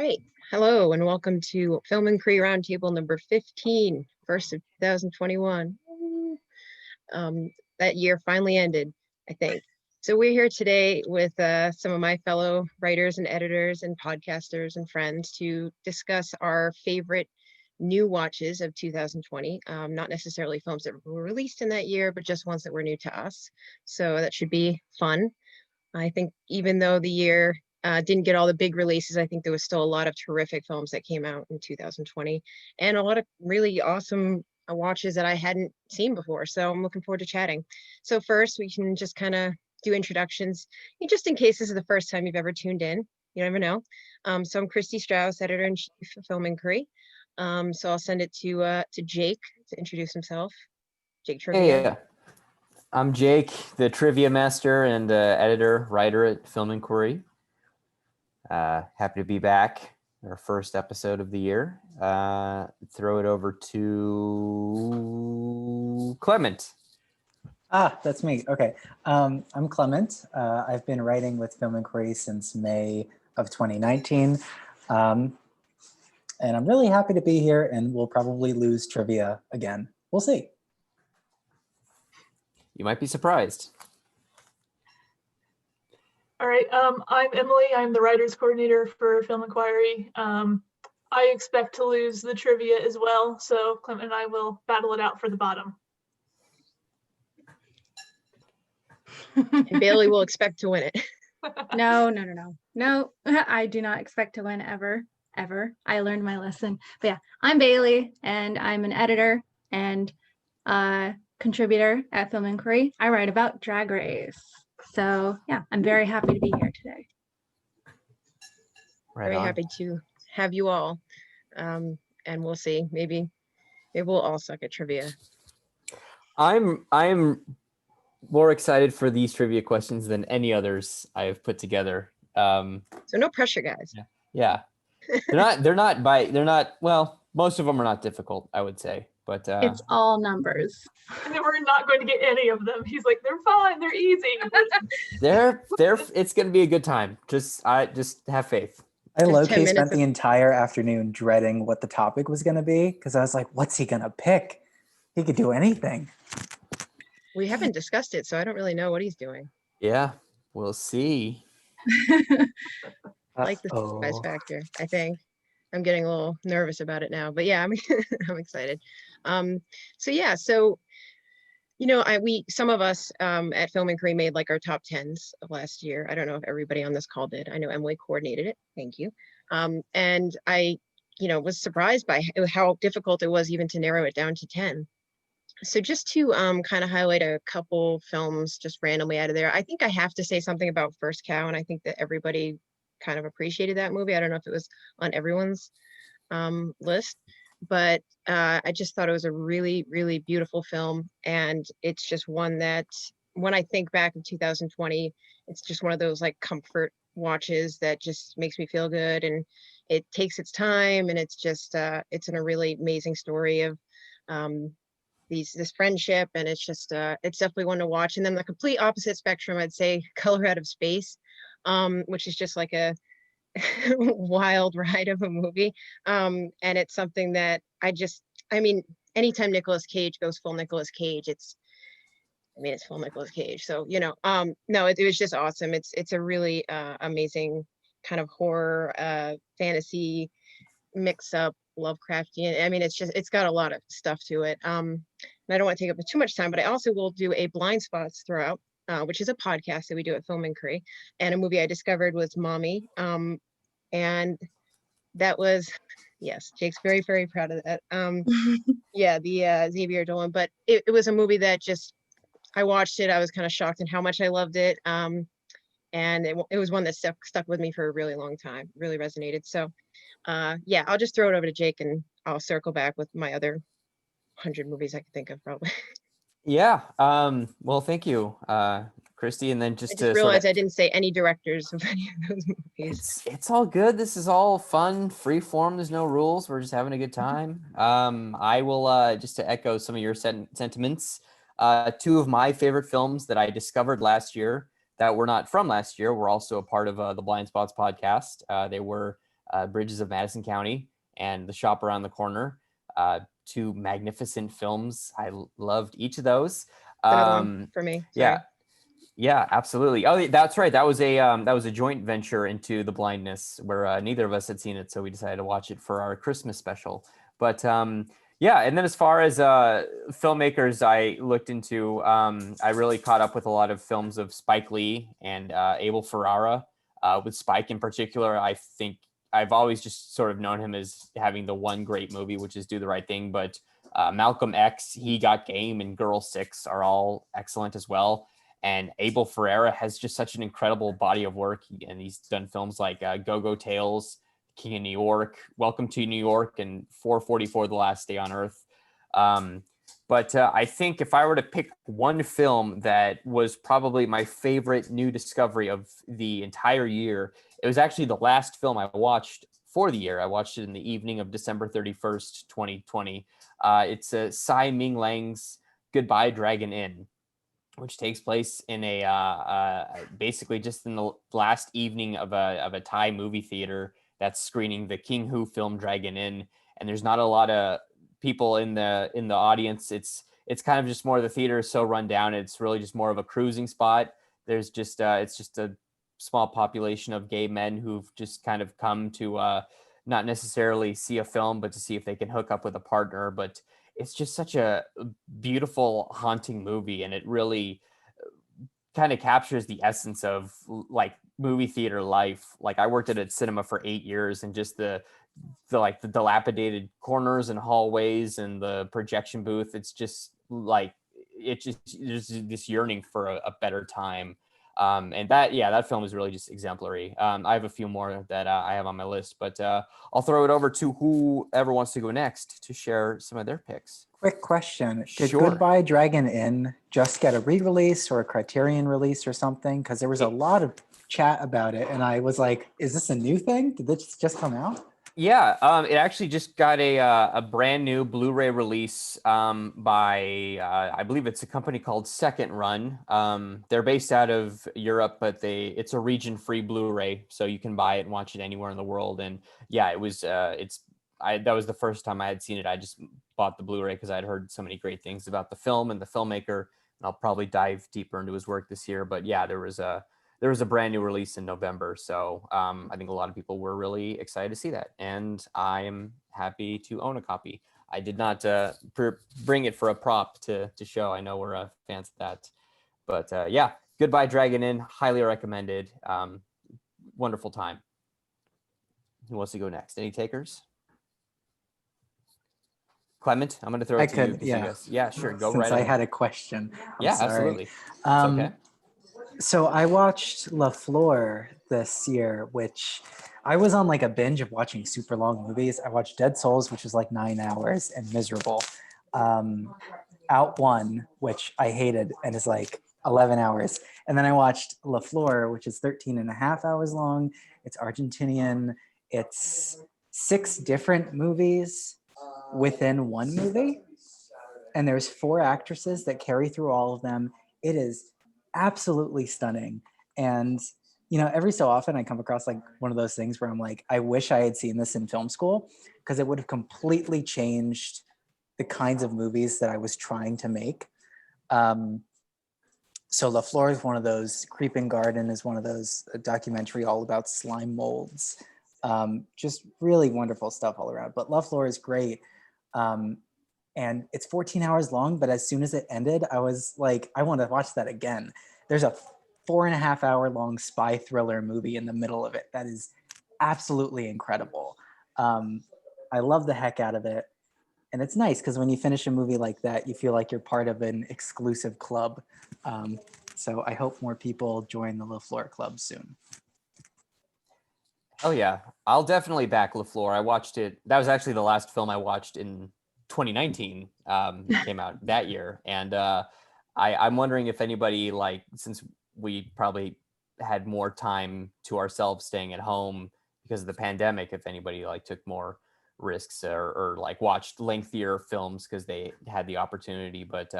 Right. Hello and welcome to Film and Cree Roundtable number 15, 1st of 2021. That year finally ended, I think. So we're here today with some of my fellow writers and editors and podcasters and friends to discuss our favorite new watches of 2020. Not necessarily films that were released in that year, but just ones that were new to us. So that should be fun. I think even though the year didn't get all the big releases, I think there was still a lot of terrific films that came out in 2020 and a lot of really awesome watches that I hadn't seen before. So I'm looking forward to chatting. So first we can just kind of do introductions, just in case this is the first time you've ever tuned in. You never know. So I'm Kristy Strouse, editor-in-chief of Film and Cree. So I'll send it to Jake to introduce himself. Jake Trivia. Hey, I'm Jake, the trivia master and editor, writer at Film and Cree. Happy to be back. Our first episode of the year. Throw it over to Clement. That's me. Okay. I'm Clement. I've been writing with Film and Cree since May of 2019. And I'm really happy to be here, and we'll probably lose trivia again. We'll see. You might be surprised. All right, I'm Emily. I'm the writers coordinator for Film Inquiry. I expect to lose the trivia as well, so Clement and I will battle it out for the bottom. And Bailey will expect to win it. No, I do not expect to win ever. I learned my lesson. But yeah, I'm Bailey, and I'm an editor and contributor at Film Inquiry. I write about Drag Race. So yeah, I'm very happy to be here today. Very happy to have you all. And we'll see. Maybe we'll all suck at trivia. I'm more excited for these trivia questions than any others I have put together. So no pressure, guys. Yeah. They're not well, most of them are not difficult, I would say. But it's all numbers. And then we're not going to get any of them. He's like, they're fine, they're easy. It's gonna be a good time. Just have faith. I low-key spent the entire afternoon dreading what the topic was gonna be, because I was like, what's he gonna pick? He could do anything. We haven't discussed it, so I don't really know what he's doing. Yeah, we'll see. I like the surprise factor, I think. I'm getting a little nervous about it now, but yeah, I'm excited. So some of us at Film and Cree made like our top 10s of last year. I don't know if everybody on this call did. I know Emily coordinated it. Thank you. And I, was surprised by how difficult it was even to narrow it down to 10. So just to kind of highlight a couple films just randomly out of there, I think I have to say something about First Cow, and I think that everybody kind of appreciated that movie. I don't know if it was on everyone's list, but I just thought it was a really, really beautiful film. And it's just one that when I think back of 2020, it's just one of those like comfort watches that just makes me feel good. And it takes its time, and it's just, it's a really amazing story of this friendship. And it's just, it's definitely one to watch. And then the complete opposite spectrum, I'd say Color Out of Space, which is just like a wild ride of a movie. And it's something that anytime Nicolas Cage goes full Nicolas Cage, it's full Nicolas Cage. So, no, it was just awesome. It's a really amazing kind of horror, fantasy mix up, Lovecraftian. It's got a lot of stuff to it. And I don't want to take up too much time, but I also will do a blind spots throughout, which is a podcast that we do at Film and Cree, and a movie I discovered was Mommy. And that was, yes, Jake's very, very proud of that. The Xavier Dolan, but it was a movie that just, I watched it, I was kind of shocked at how much I loved it. And it was one that stuck with me for a really long time, really resonated. So I'll just throw it over to Jake, and I'll circle back with my other 100 movies I can think of probably. Yeah. Well, thank you, Kristy. And then I just realized I didn't say any directors of any of those movies. It's all good. This is all fun, free form. There's no rules. We're just having a good time. I will just to echo some of your sentiments. Two of my favorite films that I discovered last year that were not from last year were also a part of the Blind Spots podcast. They were Bridges of Madison County and The Shop Around the Corner. Two magnificent films. I loved each of those. Another one for me. Sorry. Yeah, absolutely. Oh, that's right. That was a joint venture into the blindness where neither of us had seen it, so we decided to watch it for our Christmas special. But yeah, and then as far as filmmakers I looked into, I really caught up with a lot of films of Spike Lee and Abel Ferrara. With Spike in particular, I think I've always just sort of known him as having the one great movie, which is Do the Right Thing. But Malcolm X, He Got Game, and Girl 6 are all excellent as well. And Abel Ferrara has just such an incredible body of work. And he's done films like Go-Go Tales, King of New York, Welcome to New York, and 444, The Last Day on Earth. But I think if I were to pick one film that was probably my favorite new discovery of the entire year, it was actually the last film I watched for the year. I watched it in the evening of December 31st, 2020. It's Tsai Ming Lang's Goodbye Dragon Inn, which takes place in basically just in the last evening of a Thai movie theater that's screening the King Hu film Dragon Inn. And there's not a lot of people in the audience. It's kind of just more, the theater is so run down. It's really just more of a cruising spot. There's just it's just a small population of gay men who've just kind of come to not necessarily see a film, but to see if they can hook up with a partner. But it's just such a beautiful, haunting movie, and it really kind of captures the essence of like movie theater life. Like, I worked at a cinema for 8 years, and just the like the dilapidated corners and hallways and the projection booth, it's just like, there's this yearning for a better time. And that film is really just exemplary. I have a few more that I have on my list, but I'll throw it over to whoever wants to go next to share some of their picks. Quick question. Did Sure. Goodbye Dragon Inn just get a re-release or a Criterion release or something? Because there was a lot of chat about it, and I was like, is this a new thing? Did this just come out? Yeah, it actually just got a brand new Blu-ray release by I believe it's a company called Second Run. They're based out of Europe, but it's a region-free Blu-ray, so you can buy it and watch it anywhere in the world. And yeah, it was that was the first time I had seen it. I just bought the Blu-ray because I'd heard so many great things about the film and the filmmaker, and I'll probably dive deeper into his work this year. But yeah, there was a brand new release in November. So I think a lot of people were really excited to see that. And I am happy to own a copy. I did not bring it for a prop to show. I know we're fans of that. But yeah, Goodbye Dragon Inn, highly recommended. Wonderful time. Who wants to go next? Any takers? Clement, I'm going to throw it to you. Yeah, sure. Go right ahead. Since I had a question. Yeah, sorry. Absolutely. It's okay. So I watched La Flor this year, which I was on like a binge of watching super long movies. I watched Dead Souls, which is like 9 hours and miserable. Out One, which I hated and is like 11 hours. And then I watched La Flor, which is 13 and a half hours long. It's Argentinian. It's 6 different movies within one movie. And there's 4 actresses that carry through all of them. It is absolutely stunning. And every so often I come across like one of those things where I'm like, I wish I had seen this in film school, because it would have completely changed the kinds of movies that I was trying to make. So La Flor is one of those. Creeping Garden is one of those. A documentary all about slime molds. Just really wonderful stuff all around. But La Flor is great. And it's 14 hours long, but as soon as it ended, I was like, I want to watch that again. There's a 4.5 hour long spy thriller movie in the middle of it that is absolutely incredible. I love the heck out of it. And it's nice because when you finish a movie like that, you feel like you're part of an exclusive club. So I hope more people join the La Flor Club soon. Oh yeah, I'll definitely back La Flor. I watched it. That was actually the last film I watched in 2019. Came out that year, and I'm wondering if anybody, like, since we probably had more time to ourselves staying at home because of the pandemic, if anybody like took more risks or like watched lengthier films because they had the opportunity. But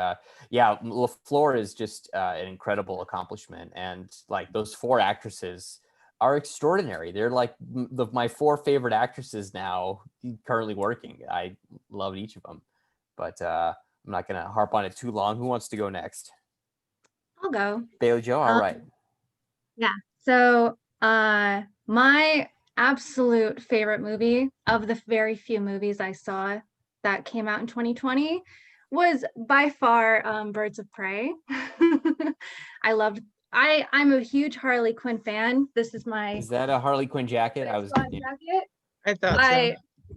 yeah, La Flor is just an incredible accomplishment, and like those 4 actresses are extraordinary. They're like my 4 favorite actresses now currently working. I love each of them, but I'm not going to harp on it too long. Who wants to go next? I'll go. Bailey Joe. All right. Yeah. So my absolute favorite movie of the very few movies I saw that came out in 2020 was by far Birds of Prey. I'm a huge Harley Quinn fan. This is my Is that a Harley Quinn jacket? I was jacket. I thought so.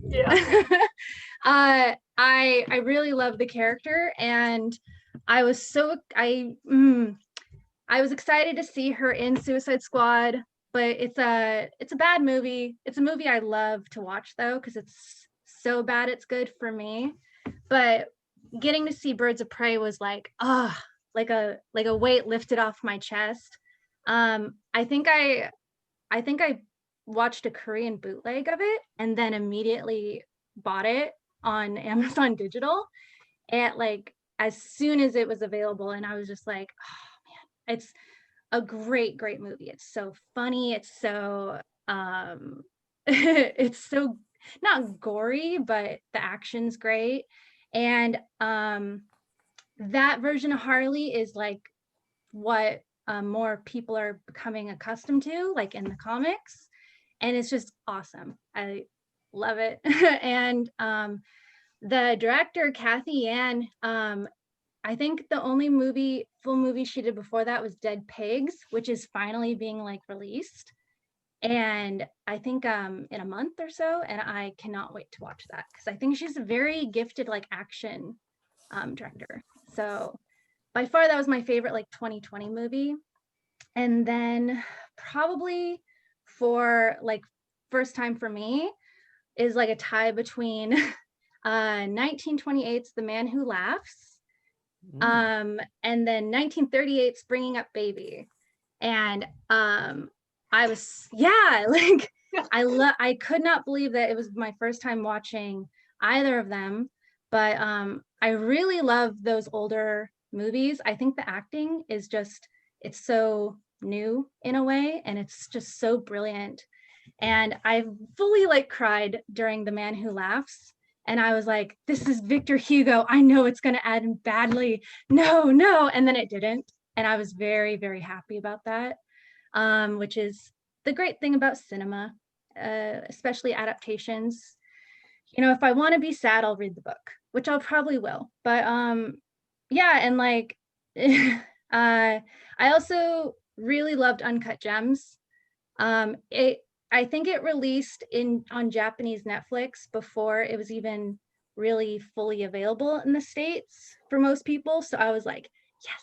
Yeah. I really love the character, and I was excited to see her in Suicide Squad, but it's a bad movie. It's a movie I love to watch though, because it's so bad it's good for me. But getting to see Birds of Prey was like, like a weight lifted off my chest. I think I watched a Korean bootleg of it and then immediately bought it on Amazon Digital at like as soon as it was available, and I was just like, oh man, it's a great movie. It's so funny, it's so it's so not gory, but the action's great. And that version of Harley is like what more people are becoming accustomed to, like in the comics, and it's just awesome. I love it. And the director Kathy Yan, I think the only full movie she did before that was Dead Pigs, which is finally being like released, and I think in a month or so, and I cannot wait to watch that because I think she's a very gifted like action director. So by far that was my favorite like 2020 movie. And then probably for like first time for me is like a tie between 1928's The Man Who Laughs, and then 1938's Bringing Up Baby. And I was, like, I could not believe that it was my first time watching either of them, but I really love those older movies. I think the acting is just, it's so new in a way, and it's just so brilliant. And I fully like cried during The Man Who Laughs. And I was like, this is Victor Hugo. I know it's going to end badly. No. And then it didn't. And I was very, very happy about that, which is the great thing about cinema, especially adaptations. You know, if I want to be sad, I'll read the book, which I'll probably will. But yeah, and like, I also really loved Uncut Gems. I think it released on Japanese Netflix before it was even really fully available in the States for most people. So I was like, yes.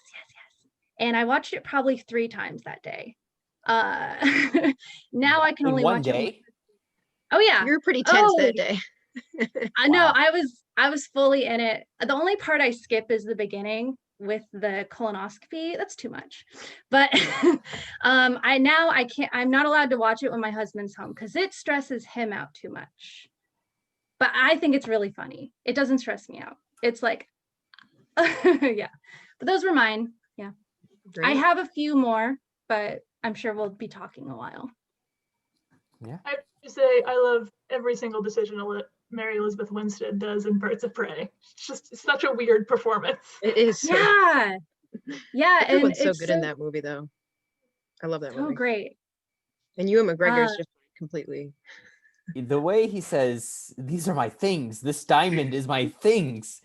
And I watched it probably 3 times that day. Now I can only one watch day. it. Oh yeah. You were pretty tense that day. I know, I was fully in it. The only part I skip is the beginning with the colonoscopy. That's too much. But I'm not allowed to watch it when my husband's home because it stresses him out too much. But I think it's really funny. It doesn't stress me out. It's like, yeah. But those were mine. Yeah. Great. I have a few more, but I'm sure we'll be talking a while. Yeah. I have to say, I love every single decision Mary Elizabeth Winstead does in Birds of Prey. It's just such a weird performance. It is. Yeah. Everyone's so good in that movie, though. I love that movie. Oh, great. And Ewan McGregor's just completely. The way he says, "These are my things. This diamond is my things."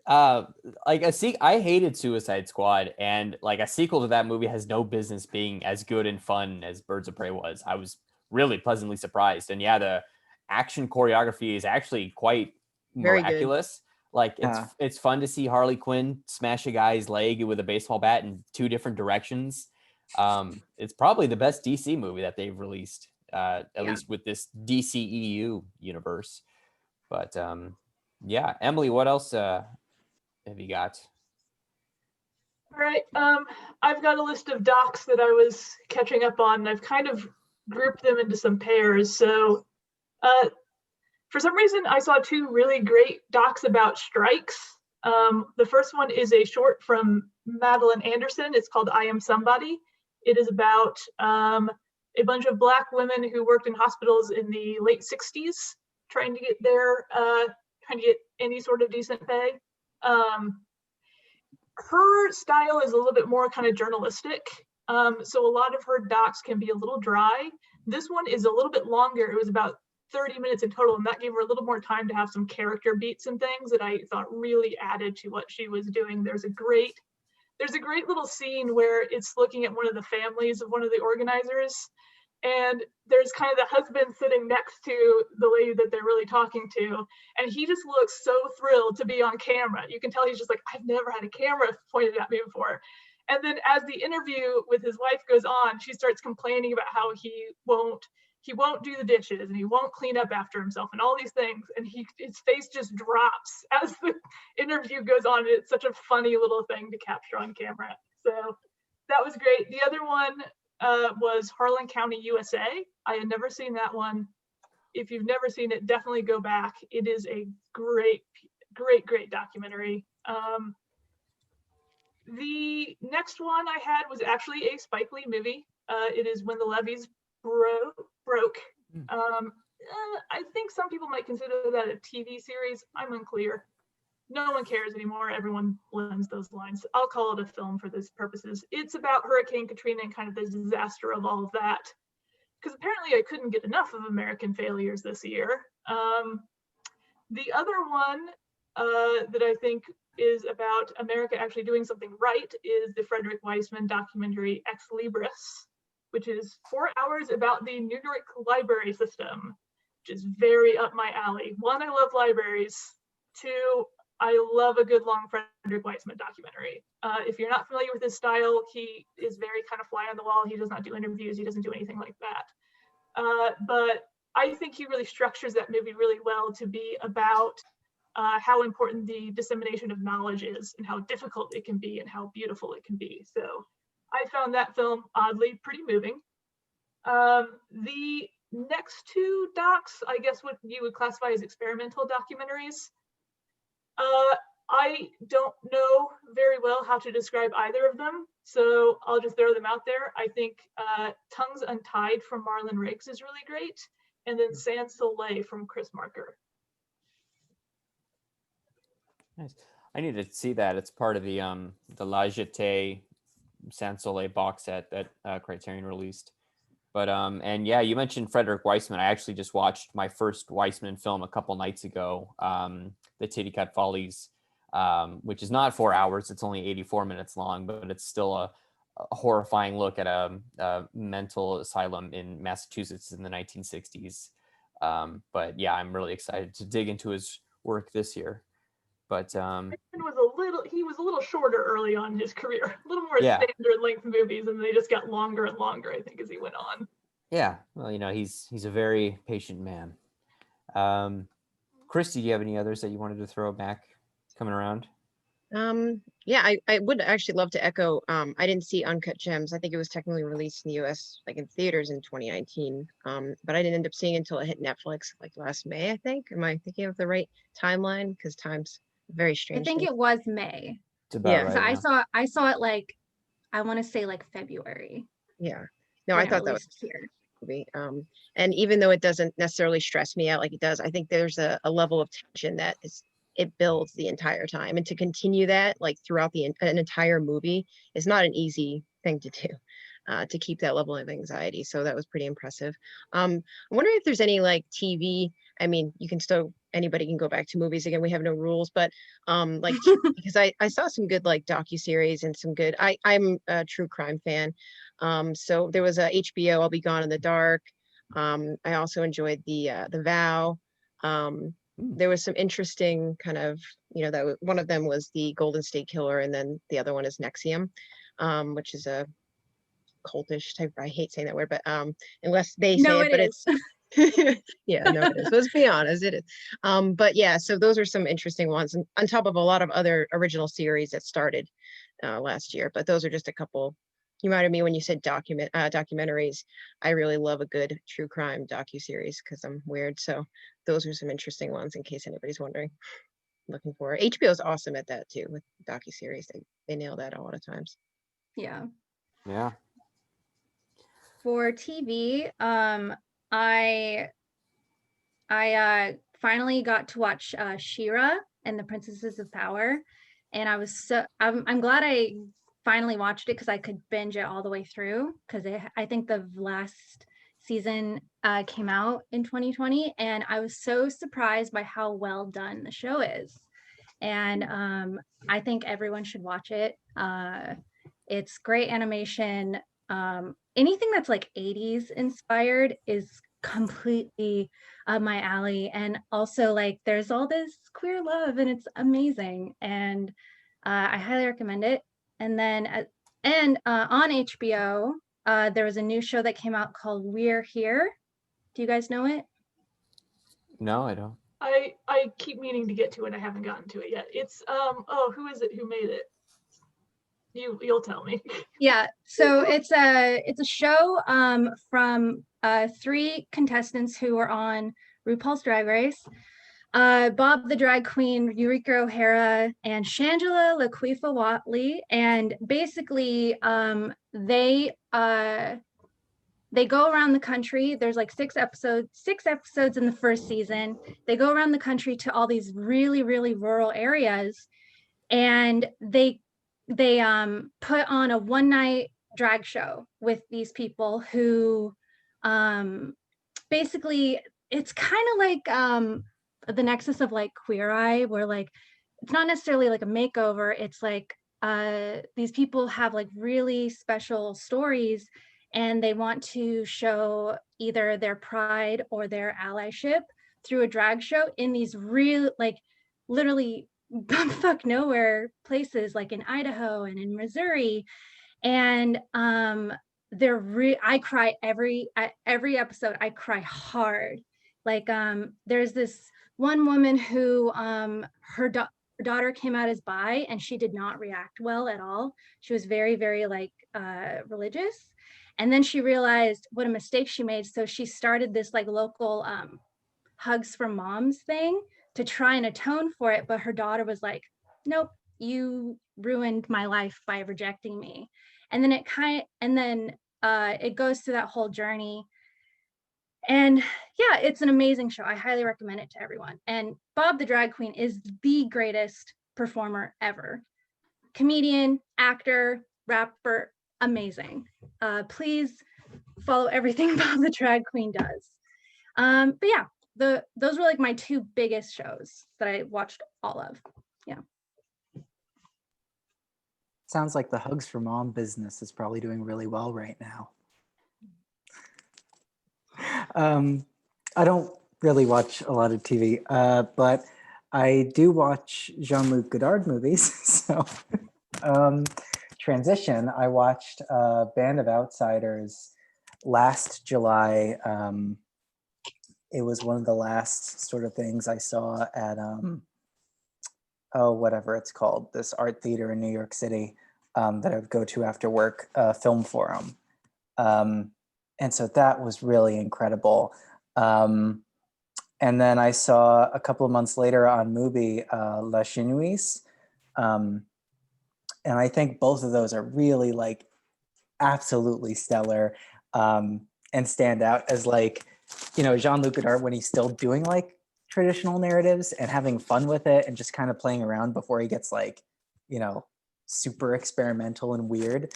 I hated Suicide Squad, and like a sequel to that movie has no business being as good and fun as Birds of Prey was. I was really pleasantly surprised, and yeah, the action choreography is actually quite miraculous. Like it's fun to see Harley Quinn smash a guy's leg with a baseball bat in 2 different directions. It's probably the best DC movie that they've released, at least with this DCEU universe. But yeah, Emily, what else have you got? All right, I've got a list of docs that I was catching up on, and I've kind of grouped them into some pairs. So for some reason, I saw 2 really great docs about strikes. The first one is a short from Madeline Anderson. It's called I Am Somebody. It is about a bunch of Black women who worked in hospitals in the late 60s, trying to get any sort of decent pay. Her style is a little bit more kind of journalistic. So a lot of her docs can be a little dry. This one is a little bit longer. It was about 30 minutes in total, and that gave her a little more time to have some character beats and things that I thought really added to what she was doing. There's a great little scene where it's looking at one of the families of one of the organizers, and there's kind of the husband sitting next to the lady that they're really talking to, and he just looks so thrilled to be on camera. You can tell he's just like, I've never had a camera pointed at me before. And then as the interview with his wife goes on, she starts complaining about how he won't do the dishes and he won't clean up after himself and all these things, and his face just drops as the interview goes on. It's such a funny little thing to capture on camera. So that was great. The other one was Harlan County, USA. I had never seen that one. If you've never seen it, definitely go back. It is a great documentary. The next one I had was actually a Spike Lee movie. It is When the Levees Broke. I think some people might consider that a TV series. I'm unclear. No one cares anymore. Everyone blends those lines. I'll call it a film for these purposes. It's about Hurricane Katrina and kind of the disaster of all of that. Because apparently I couldn't get enough of American failures this year. The other one that I think is about America actually doing something right is the Frederick Weissman documentary Ex Libris, which is 4 hours about the New York library system, which is very up my alley. One, I love libraries. Two, I love a good long Frederick Weissman documentary. If you're not familiar with his style, he is very kind of fly on the wall. He does not do interviews. He doesn't do anything like that. But I think he really structures that movie really well to be about how important the dissemination of knowledge is and how difficult it can be and how beautiful it can be. So I found that film oddly pretty moving. The next two docs, I guess what you would classify as experimental documentaries. I don't know very well how to describe either of them, so I'll just throw them out there. I think Tongues Untied from Marlon Riggs is really great, and then Sans Soleil from Chris Marker. Nice. I need to see that. It's part of the La Jetée Sans Soleil box set that Criterion released. But and yeah, you mentioned Frederick Weissman. I actually just watched my first Weissman film a couple nights ago, The Titicut Follies, which is not 4 hours. It's only 84 minutes long, but it's still a horrifying look at a mental asylum in Massachusetts in the 1960s. But yeah, I'm really excited to dig into his work this year. But he was a little shorter early on in his career, a little more standard length movies, and they just got longer and longer, I think, as he went on. Yeah, well, you know, he's a very patient man. Kristy, do you have any others that you wanted to throw back coming around? Yeah, I would actually love to echo. I didn't see Uncut Gems. I think it was technically released in the US, like in theaters in 2019. But I didn't end up seeing it until it hit Netflix like last May, I think. Am I thinking of the right timeline? Because time's very strange. I think it was May. It's about right, so yeah. I saw it like, I want to say like February. Yeah. No, I thought that was here. Movie. And even though it doesn't necessarily stress me out like it does, I think there's a level of tension that it builds the entire time, and to continue that like throughout an entire movie is not an easy thing to do. To keep that level of anxiety. So that was pretty impressive. I'm wondering if there's any like TV, I mean, anybody can go back to movies again, we have no rules, but like, because I saw some good like docuseries and some good, I'm a true crime fan. So there was a HBO, I'll Be Gone in the Dark. I also enjoyed the Vow. There was some interesting kind of, you know, one of them was the Golden State Killer, and then the other one is Nexium, which is a cultish type. I hate saying that word, but unless they say it, but it's yeah, no, it is. Let's be honest, it is. But yeah, so those are some interesting ones, and on top of a lot of other original series that started last year. But those are just a couple. You reminded me when you said documentaries. I really love a good true crime docuseries because I'm weird. So those are some interesting ones in case anybody's wondering. Looking for it. HBO is awesome at that too with docuseries. They nail that a lot of times. Yeah. Yeah. for TV, I finally got to watch She-Ra and the Princesses of Power, and I'm glad I finally watched it because I could binge it all the way through, because I think the last season came out in 2020, and I was so surprised by how well done the show is. And I think everyone should watch it. It's great animation. Anything that's like 80s inspired is completely up my alley. And also, like, there's all this queer love and it's amazing. And I highly recommend it. And then on HBO, there was a new show that came out called We're Here. Do you guys know it? No, I don't. I keep meaning to get to it. I haven't gotten to it yet. It's oh, who is it who made it? You'll tell me. Yeah, so it's a show from 3 contestants who were on RuPaul's Drag Race. Bob the Drag Queen, Eureka O'Hara, and Shangela Laquifa Watley. And basically they go around the country. There's like 6 episodes in the first season. They go around the country to all these really, really rural areas, and they put on a one-night drag show with these people who basically, it's kind of like the nexus of like Queer Eye, where like it's not necessarily like a makeover. It's like these people have like really special stories, and they want to show either their pride or their allyship through a drag show in these real, like, literally bumfuck nowhere places, like in Idaho and in Missouri. And I cry every episode. I cry hard. Like there's this one woman who her daughter came out as bi, and she did not react well at all. She was very, very like religious, and then she realized what a mistake she made, so she started this like local Hugs for Moms thing to try and atone for it. But her daughter was like, nope, you ruined my life by rejecting me. And then it goes through that whole journey. And yeah, it's an amazing show. I highly recommend it to everyone. And Bob the Drag Queen is the greatest performer ever. Comedian, actor, rapper, amazing. Please follow everything Bob the Drag Queen does. But yeah, those were like my 2 biggest shows that I watched all of. Yeah. Sounds like the Hugs for Mom business is probably doing really well right now. I don't really watch a lot of TV, but I do watch Jean-Luc Godard movies. So transition, I watched Band of Outsiders last July. It was one of the last sort of things I saw at, whatever it's called, this art theater in New York City that I would go to after work, Film Forum. And so that was really incredible. And then I saw a couple of months later on Mubi, La Chinoise. And I think both of those are really like absolutely stellar and stand out as like, you know, Jean-Luc Godard when he's still doing like traditional narratives and having fun with it and just kind of playing around before he gets like, you know, super experimental and weird,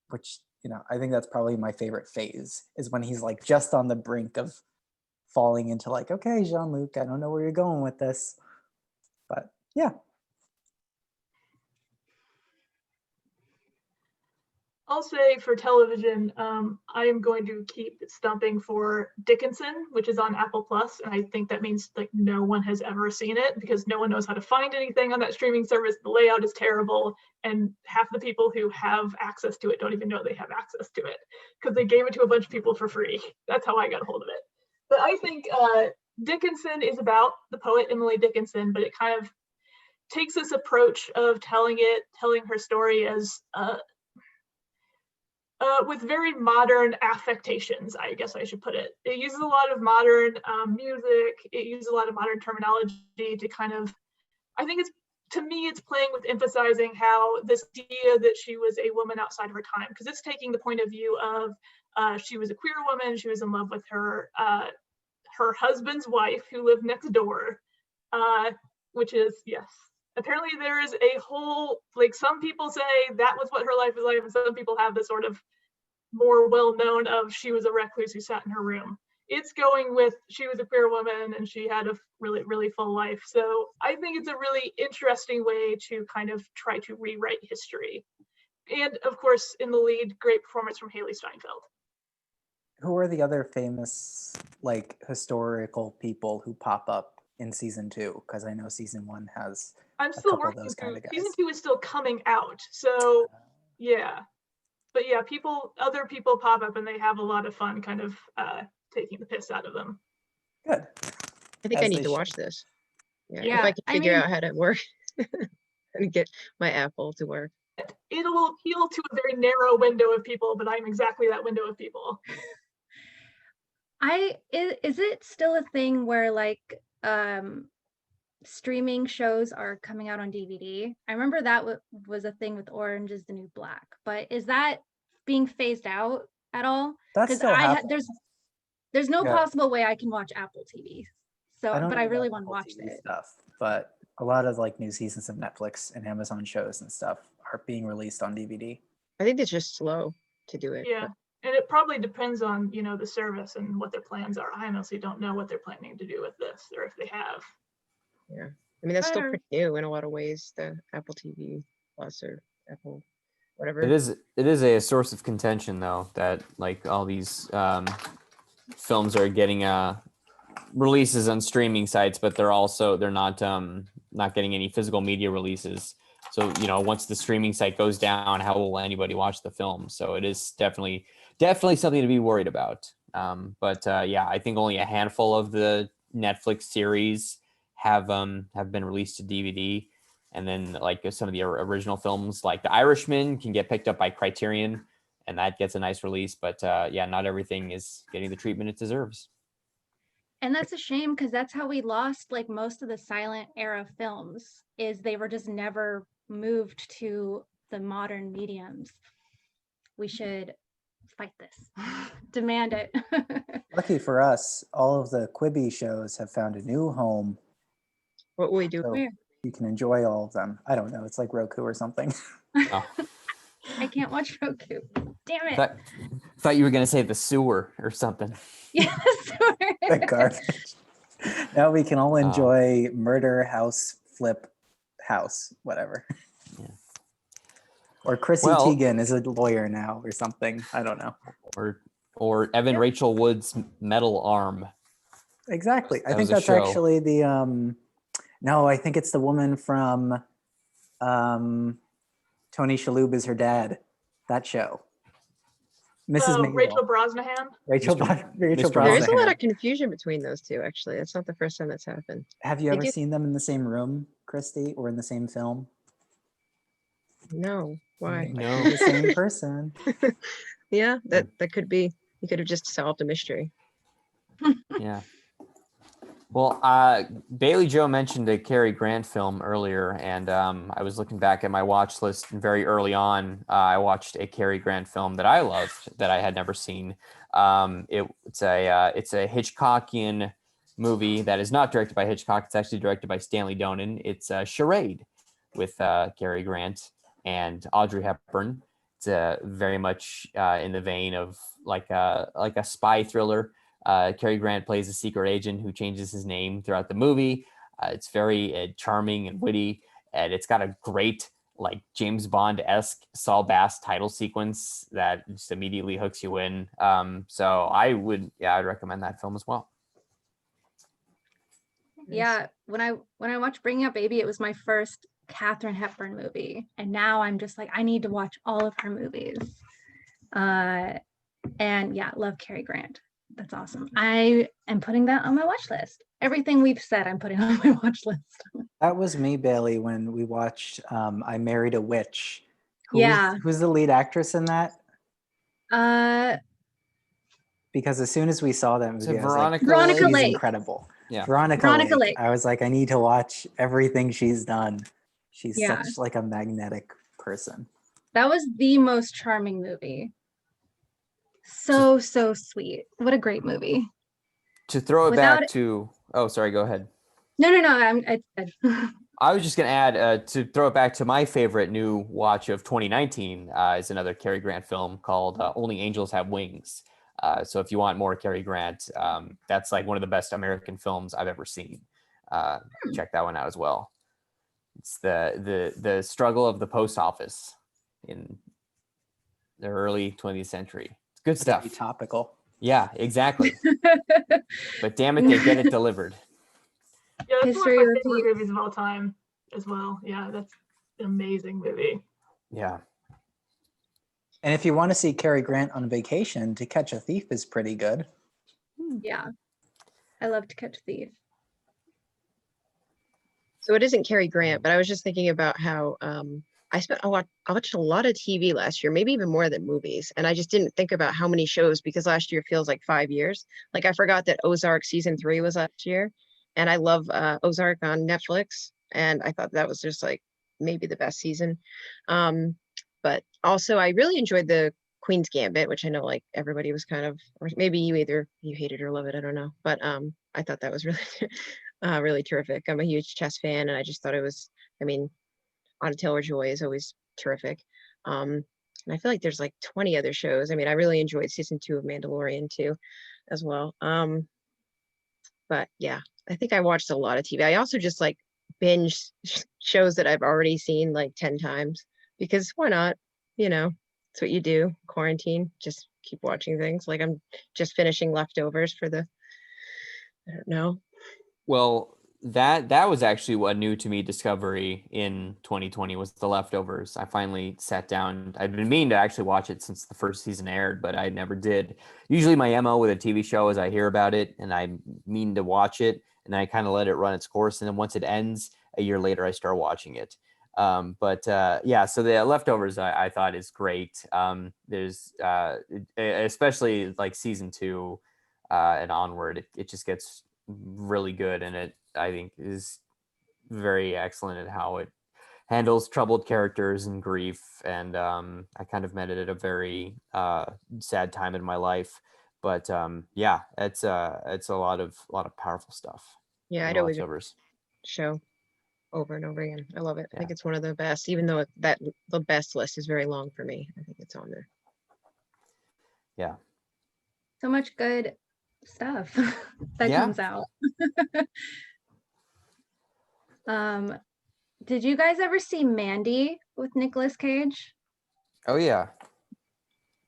which, you know, I think that's probably my favorite phase, is when he's like just on the brink of falling into like, okay, Jean-Luc, I don't know where you're going with this, but yeah. I'll say for television, I am going to keep stumping for Dickinson, which is on Apple Plus, and I think that means like no one has ever seen it because no one knows how to find anything on that streaming service. The layout is terrible, and half the people who have access to it don't even know they have access to it because they gave it to a bunch of people for free. That's how I got a hold of it. But I think Dickinson is about the poet Emily Dickinson, but it kind of takes this approach of telling her story as with very modern affectations, I guess I should put it. It uses a lot of modern music. It uses a lot of modern terminology to kind of, I think it's to me, it's playing with emphasizing how this idea that she was a woman outside of her time, because it's taking the point of view of she was a queer woman, she was in love with her husband's wife who lived next door, which is, yes. Apparently there is a whole, like, some people say that was what her life was like, and some people have this sort of more well-known of she was a recluse who sat in her room. It's going with she was a queer woman and she had a really, really full life. So I think it's a really interesting way to kind of try to rewrite history. And of course, in the lead, great performance from Haley Steinfeld. Who are the other famous, like, historical people who pop up in season 2? Because I know season 1 has I'm still working those through, kind of guys. season 2 is still coming out. So yeah. But yeah, other people pop up and they have a lot of fun kind of taking the piss out of them. Good. I think As I need they to should. watch this. Yeah, Yeah, if I can I figure mean- out how to work and get my Apple to work. It'll appeal to a very narrow window of people, but I'm exactly that window of people. Is it still a thing where like streaming shows are coming out on DVD? I remember that was a thing with Orange is the New Black, but is that being phased out at all? That's Because still happening. there's no Yeah. possible way I can watch Apple TV. So, don't but know I really about want to Apple watch TV it. stuff, but a lot of like new seasons of Netflix and Amazon shows and stuff are being released on DVD. I think it's just slow to do it. Yeah. And it probably depends on, the service and what their plans are. I honestly don't know what they're planning to do with this, or if they have. Yeah. I mean, that's still Better. pretty new in a lot of ways, the Apple TV Plus or Apple, whatever. It is a source of contention though, that like all these films are getting releases on streaming sites, but they're not getting any physical media releases. So once the streaming site goes down, how will anybody watch the film? So it is definitely something to be worried about. But I think only a handful of the Netflix series have been released to DVD, and then like some of the original films, like The Irishman, can get picked up by Criterion, and that gets a nice release. But not everything is getting the treatment it deserves. And that's a shame, because that's how we lost like most of the silent era films, is they were just never moved to the modern mediums. We should fight this, demand it. Lucky for us, all of the Quibi shows have found a new home, What will we do? so Where? you can enjoy all of them. I don't know, it's like Roku or something. Oh, I can't watch Roku. Damn it. thought you were gonna say the sewer or something. Yes. That garbage. Now we can all enjoy Murder House Flip House, whatever. Yeah. Or Chrissy Well- Teigen is a lawyer now or something. I don't know. Or Evan Rachel Wood's Metal Arm. Exactly. I That think was a that's show. actually the no, I think it's the woman from Tony Shalhoub is her dad. That show. Mrs. Maisel. Rachel Brosnahan. Rachel Mr. There is a Brosnahan. lot of confusion between those two, actually. That's not the first time that's happened. Have you They ever do- seen them in the same room, Kristy, or in the same film? No, why? No. The same person. Yeah, that could be. You could have just solved a mystery. Yeah. Well, Bailey Joe mentioned a Cary Grant film earlier, and I was looking back at my watch list, and very early on, I watched a Cary Grant film that I loved that I had never seen. It's a Hitchcockian movie that is not directed by Hitchcock. It's actually directed by Stanley Donen. It's Charade with Cary Grant and Audrey Hepburn. It's very much in the vein of like a spy thriller. Cary Grant plays a secret agent who changes his name throughout the movie. It's very charming and witty, and it's got a great like James Bond-esque Saul Bass title sequence that just immediately hooks you in. So I'd recommend that film as well. Yeah, when I watched Bringing Up Baby, it was my first Katharine Hepburn movie, and now I'm just like, I need to watch all of her movies. And yeah, love Cary Grant. That's awesome. I am putting that on my watch list. Everything we've said, I'm putting on my watch list. That was me, Bailey, when we watched I Married a Witch. Yeah. Who's the lead actress in that? Because as soon as we saw that Is movie, it I was like, Veronica she's Lake. incredible. Yeah. Veronica Veronica Lake. Lake. I was like, I need to watch everything she's done. She's Yeah. such like a magnetic person. That was the most charming movie. So sweet. What a great movie. To throw it Without back to, oh, sorry, go ahead. No, I said. I was just going to add, to throw it back to my favorite new watch of 2019 is another Cary Grant film called Only Angels Have Wings. So if you want more Cary Grant, that's like one of the best American films I've ever seen. Check that one out as well. It's the struggle of the post office in the early 20th century. It's good stuff. Pretty topical. Yeah, exactly. But damn it, they get it delivered. Yeah, that's one History of my favorite repeats. movies of all time as well. Yeah, that's an amazing movie. Yeah. And if you want to see Cary Grant on vacation, To Catch a Thief is pretty good. Yeah. I love To Catch a Thief. So it isn't Cary Grant, but I was just thinking about how I watched a lot of TV last year, maybe even more than movies. And I just didn't think about how many shows because last year feels like 5 years. Like I forgot that Ozark season 3 was last year. And I love Ozark on Netflix. And I thought that was just like maybe the best season. But also I really enjoyed the Queen's Gambit, which I know like everybody was kind of, or maybe you hate it or love it, I don't know. But I thought that was really really terrific. I'm a huge chess fan, and I just thought it was, I mean, Anya Taylor-Joy is always terrific. And I feel like there's like 20 other shows. I mean, I really enjoyed season 2 of Mandalorian too, as well. But yeah, I think I watched a lot of TV. I also just like binge shows that I've already seen like 10 times because why not? You know, it's what you do. Quarantine, just keep watching things. Like I'm just finishing Leftovers for the, I don't know. Well, that was actually a new to me discovery in 2020 was The Leftovers. I finally sat down. I'd been meaning to actually watch it since the first season aired, but I never did. Usually my MO with a TV show is I hear about it and I mean to watch it and I kind of let it run its course. And then once it ends, a year later, I start watching it. Yeah, so The Leftovers I thought is great. There's especially like season 2 and onward, it just gets really good, and it I think is very excellent at how it handles troubled characters and grief. And I kind of met it at a very sad time in my life, but yeah, it's a lot of powerful stuff. Yeah, I'd The always Leftovers. show over and over again. I love it. I Yeah. think it's one of the best, even though that the best list is very long for me. I think it's on there. Yeah. So much good stuff that Yeah. comes out. Did you guys ever see Mandy with Nicolas Cage? Oh yeah.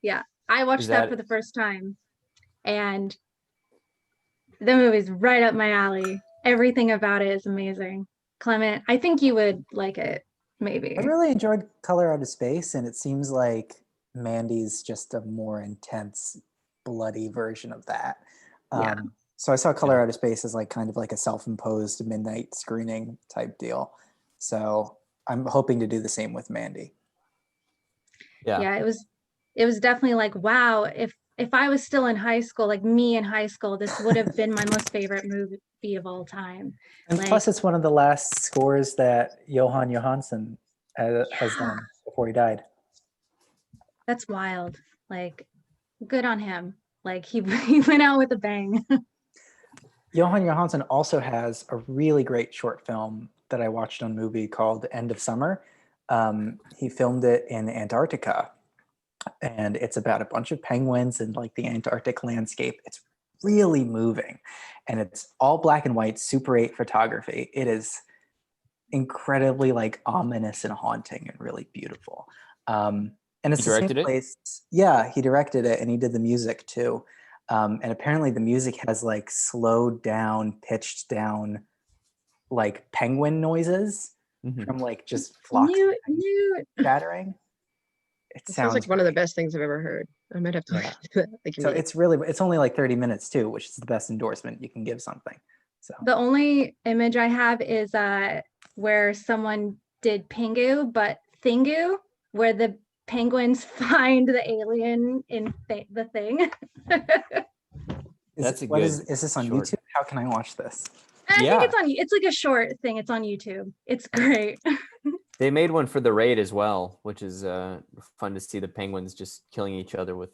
Yeah, I watched Is that that- for the first time, and the movie's right up my alley. Everything about it is amazing. Clement, I think you would like it, maybe. I really enjoyed Color Out of Space, and it seems like Mandy's just a more intense, bloody version of that. Yeah. So I saw Color Out of Space as like kind of like a self-imposed midnight screening type deal. So I'm hoping to do the same with Mandy. Yeah, it was definitely like, wow, if I was still in high school, like me in high school, this would have been my most favorite movie of all time. And Like- plus it's one of the last scores that Johan Johansson has done before he died. That's wild. Like, good on him. Like he went out with a bang. Johan Johansson also has a really great short film that I watched on Movie called End of Summer. He filmed it in Antarctica, and it's about a bunch of penguins and like the Antarctic landscape. It's really moving, and it's all black and white, Super 8 photography. It is incredibly like ominous and haunting and really beautiful. And it's He directed the same place. Yeah, he directed it, and he did the music too. And apparently the music has like slowed down, pitched down, like penguin noises from like just flocks shattering. It sounds like one of the best things I've ever heard. I might have to listen to that. Like, So it's only like 30 minutes too, which is the best endorsement you can give something. So The only image I have is where someone did Pingu, but Thingu, where the penguins find the alien in the thing. That's a what good is this on short. YouTube? How can I watch this? I Yeah. think it's like a short thing. It's on YouTube. It's great. They made one for the raid as well, which is fun to see the penguins just killing each other with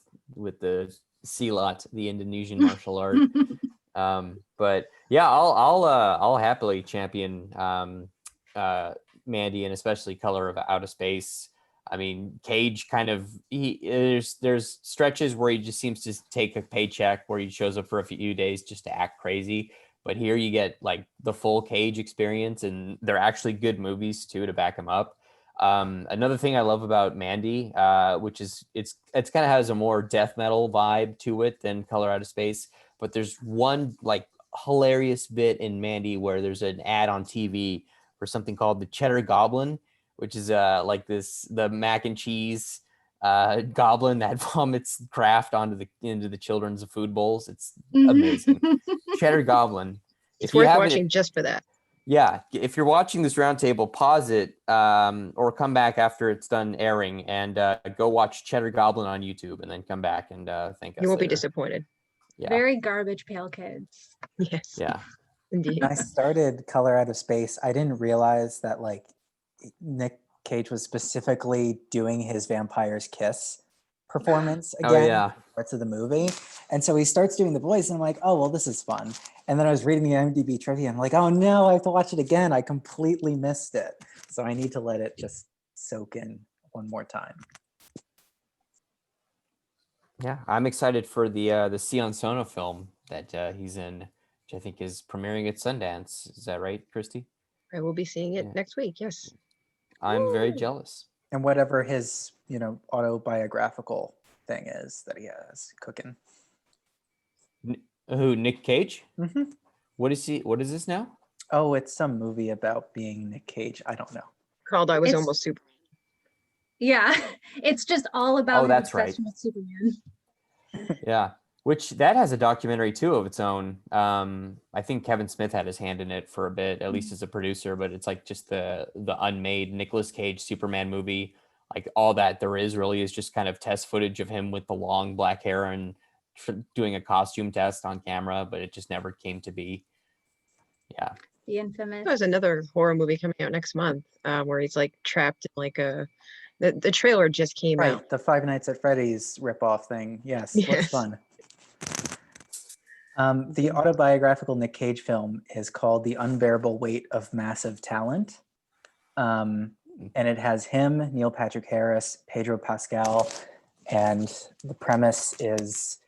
the silat, the Indonesian martial art. But yeah, I'll happily champion Mandy, and especially Color of Outer Space. I mean, Cage kind of there's stretches where he just seems to take a paycheck, where he shows up for a few days just to act crazy. But here you get like the full Cage experience, and they're actually good movies too to back him up. Another thing I love about Mandy, which is it's kind of has a more death metal vibe to it than Color Out of Space. But there's one like hilarious bit in Mandy where there's an ad on TV for something called the Cheddar Goblin, which is like the mac and cheese goblin that vomits Kraft into the children's food bowls. It's amazing. Cheddar Goblin. It's worth watching just for that. Yeah, if you're watching this roundtable, pause it or come back after it's done airing and go watch Cheddar Goblin on YouTube, and then come back and thank us. You won't later. be disappointed. Yeah. Very garbage pail kids. Yes. Yeah. Indeed. When I started Color Out of Space, I didn't realize that like Nick Cage was specifically doing his Vampire's Kiss performance again. Oh yeah. Parts of the movie. And so he starts doing the voice, and I'm like, oh, well, this is fun. And then I was reading the IMDb trivia, and I'm like, oh no, I have to watch it again. I completely missed it. So I need to let it just soak in one more time. Yeah, I'm excited for the Sion Sono film that he's in, which I think is premiering at Sundance. Is that right, Kristy? I will be seeing it next week. Yes. I'm very jealous. And whatever his, autobiographical thing is that he has cooking. Who, Nick Cage? Mm-hmm. What is this now? Oh, it's some movie about being Nick Cage. I don't know. Called I Was Almost Super. Yeah, it's just all about that's obsession with Superman. Yeah, which that has a documentary too of its own. I think Kevin Smith had his hand in it for a bit, at least as a producer, but it's like just the unmade Nicolas Cage Superman movie. Like all that there is really is just kind of test footage of him with the long black hair and doing a costume test on camera, but it just never came to be. Yeah. The infamous. There's another horror movie coming out next month where he's like trapped in like the trailer just came out. The Five Nights at Freddy's ripoff thing. Yes, looks fun. The autobiographical Nick Cage film is called The Unbearable Weight of Massive Talent. And it has him, Neil Patrick Harris, Pedro Pascal, and the premise is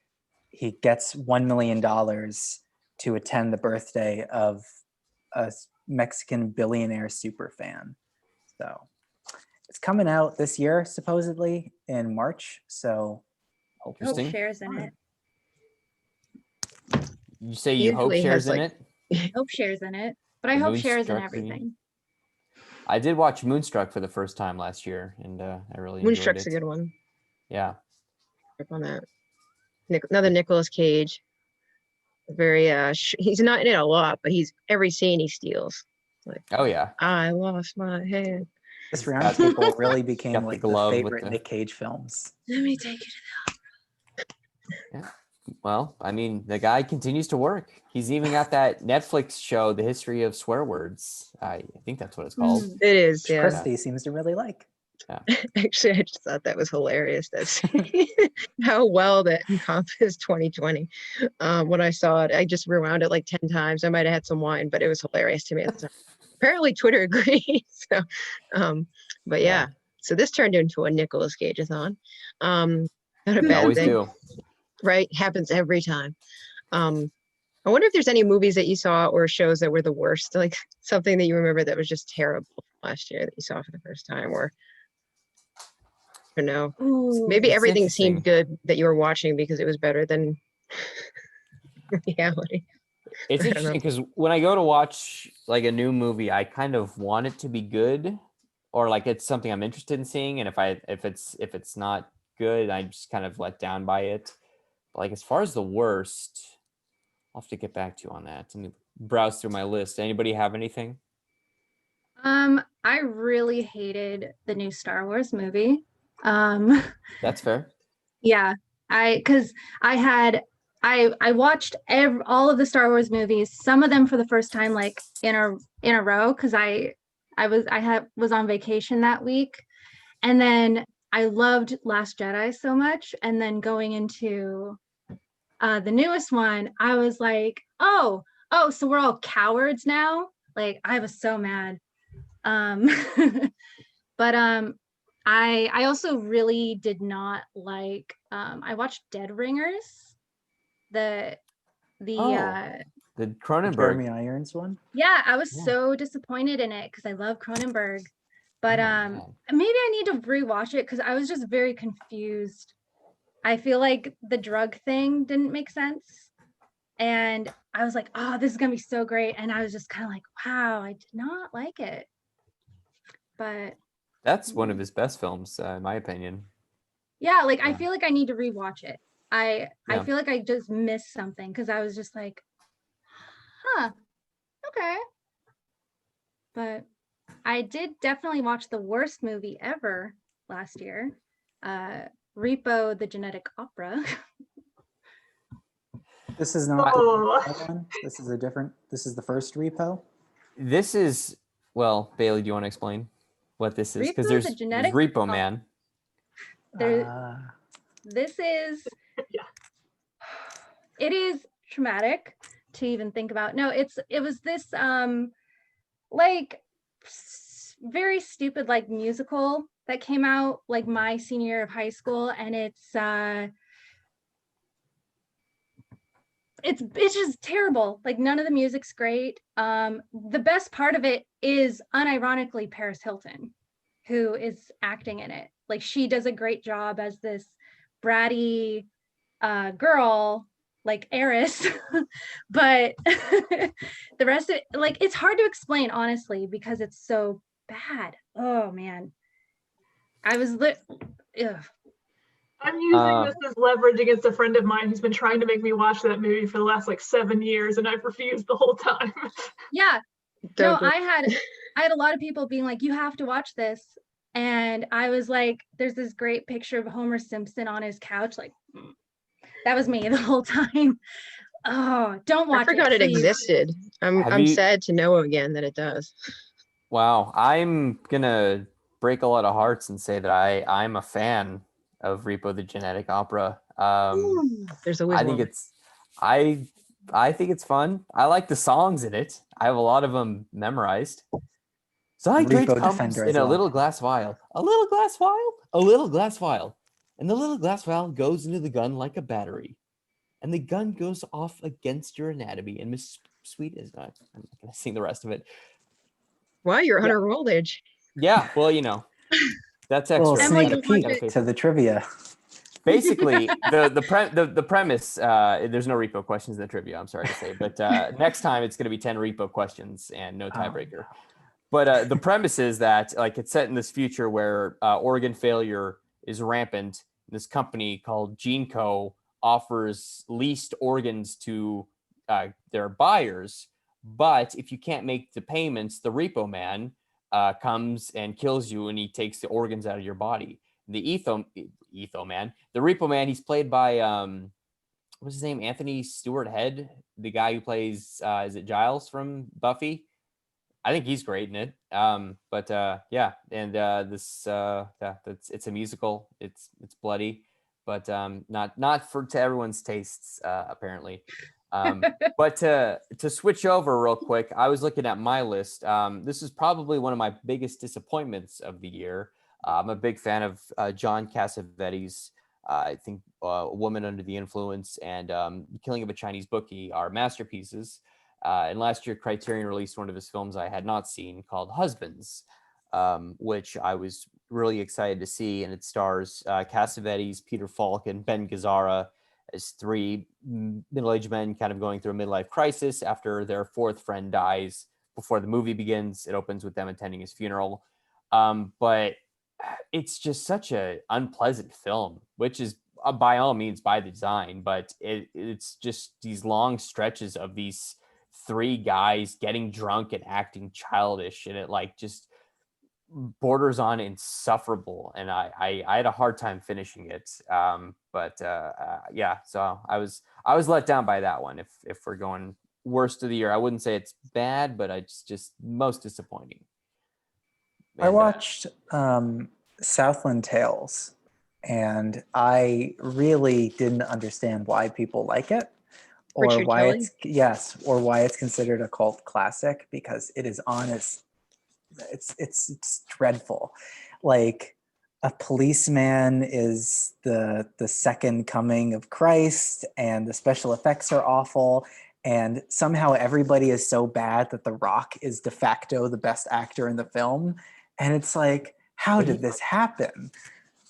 he gets $1 million to attend the birthday of a Mexican billionaire super fan. So it's coming out this year, supposedly in March. So Hope Interesting. shares in it. You say you hope Usually shares has, in like- it? Hope shares in it, but I The hope shares in Moonstruck thingy. everything. I did watch Moonstruck for the first time last year, and I really enjoyed Moonstruck's it. a good one. Yeah. On that. Another Nicolas Cage. Very he's not in it a lot, but he's every scene he steals. Like, Oh yeah. I lost my head. this roundtable really became got the like the glove with favorite the- Nick Cage films. Let me take it. Well, I mean, the guy continues to work. He's even got that Netflix show, The History of Swear Words. I think that's what it's called. It is, Which yeah. Kristy seems to really like. Actually, I just thought that was hilarious. That's how well that encompassed 2020. When I saw it, I just rewound it like 10 times. I might have had some wine, but it was hilarious to me. Apparently Twitter agreed. So, but yeah. So this turned into a Nicolas Cage-a-thon. Not a They bad always thing, do. right? Happens every time. I wonder if there's any movies that you saw or shows that were the worst, like something that you remember that was just terrible from last year that you saw for the first time, or I don't know. Ooh, Maybe It's everything interesting. seemed good that you were watching because it was better than reality. It's I don't know. interesting because when I go to watch like a new movie, I kind of want it to be good, or like it's something I'm interested in seeing. And if it's not good, I'm just kind of let down by it. But like as far as the worst, I'll have to get back to you on that. Let me browse through my list. Anybody have anything? I really hated the new Star Wars movie. That's fair. Yeah, I watched all of the Star Wars movies, some of them for the first time, like in a row, because I was on vacation that week, and then I loved Last Jedi so much, and then going into the newest one, I was like, oh, so we're all cowards now. Like, I was so mad. But I also really did not like. I watched Dead Ringers, the the Cronenberg. Jeremy Irons one. yeah, I was Yeah. so disappointed in it because I love Cronenberg. But Oh, man. maybe I need to rewatch it because I was just very confused. I feel like the drug thing didn't make sense. And I was like, oh, this is gonna be so great. And I was just kind of like, wow, I did not like it. But That's one of his best films, in my opinion. yeah, like I Yeah. feel like I need to rewatch it. I Yeah. feel like I just missed something because I was just like, huh, okay. But I did definitely watch the worst movie ever last year, Repo: The Genetic Opera. This is not Oh. the one. This is a different. This is the first repo. This is, well, Bailey, do you want to explain what this is? Because Repo: there's The Genetic Repo Man. This is, Yeah. it is traumatic to even think about. No, it was this like very stupid like musical that came out like my senior year of high school, and it's just terrible. Like, none of the music's great. The best part of it is unironically Paris Hilton, who is acting in it. Like, she does a great job as this bratty girl, like heiress. But the rest of it, like, it's hard to explain, honestly, because it's so bad. Oh man, I was ugh. I'm using this as leverage against a friend of mine who's been trying to make me watch that movie for the last like 7 years, and I've refused the whole time. Yeah, Don't no, do- I had a lot of people being like, you have to watch this, and I was like, there's this great picture of Homer Simpson on his couch, like that was me the whole time. Oh, don't watch I forgot it please. existed. I'm sad to know again that it does. Wow, I'm gonna break a lot of hearts and say that I'm a fan of Repo: The Genetic Opera. There's always I think one. I think it's fun. I like the songs in it. I have a lot of them memorized. Zydrate Repo comes Defender in as a well. little glass vial. A little glass vial? A little glass vial. And the little glass vial goes into the gun like a battery. And the gun goes off against your anatomy. And Miss Sweet is not, I'm not going to sing the rest of it. Wow, you're on a roll, Age. Yeah, well, you know, that's Well, extra. Emily, sneak don't watch peek it. to the trivia. Basically, the premise, there's no repo questions in the trivia, I'm sorry to say, but next time it's going to be 10 repo questions and no tiebreaker. But the premise is that, like, it's set in this future where organ failure is rampant. This company called GeneCo offers leased organs to their buyers, but if you can't make the payments, the repo man comes and kills you, and he takes the organs out of your body. The Etho man, the repo man, he's played by what's his name, Anthony Stewart Head, the guy who plays is it Giles from Buffy? I think he's great in it. But yeah, and this it's a musical. It's bloody, but not to everyone's tastes apparently. But to switch over real quick, I was looking at my list. This is probably one of my biggest disappointments of the year. I'm a big fan of John Cassavetes. I think A Woman Under the Influence and Killing of a Chinese Bookie are masterpieces. And last year, Criterion released one of his films I had not seen called Husbands, which I was really excited to see. And it stars Cassavetes, Peter Falk, and Ben Gazzara as three middle-aged men kind of going through a midlife crisis after their fourth friend dies. Before the movie begins, it opens with them attending his funeral. But it's just such an unpleasant film, which is by all means by design, but it's just these long stretches of these three guys getting drunk and acting childish, and it like just borders on insufferable, and I had a hard time finishing it. But yeah, so I was let down by that one. If we're going worst of the year, I wouldn't say it's bad, but it's just most disappointing. I watched Southland Tales, and I really didn't understand why people like it, or Richard why Kelly? or why it's considered a cult classic, because it is honest. It's dreadful. Like, a policeman is the second coming of Christ, and the special effects are awful. And somehow everybody is so bad that The Rock is de facto the best actor in the film. And it's like, how did this happen?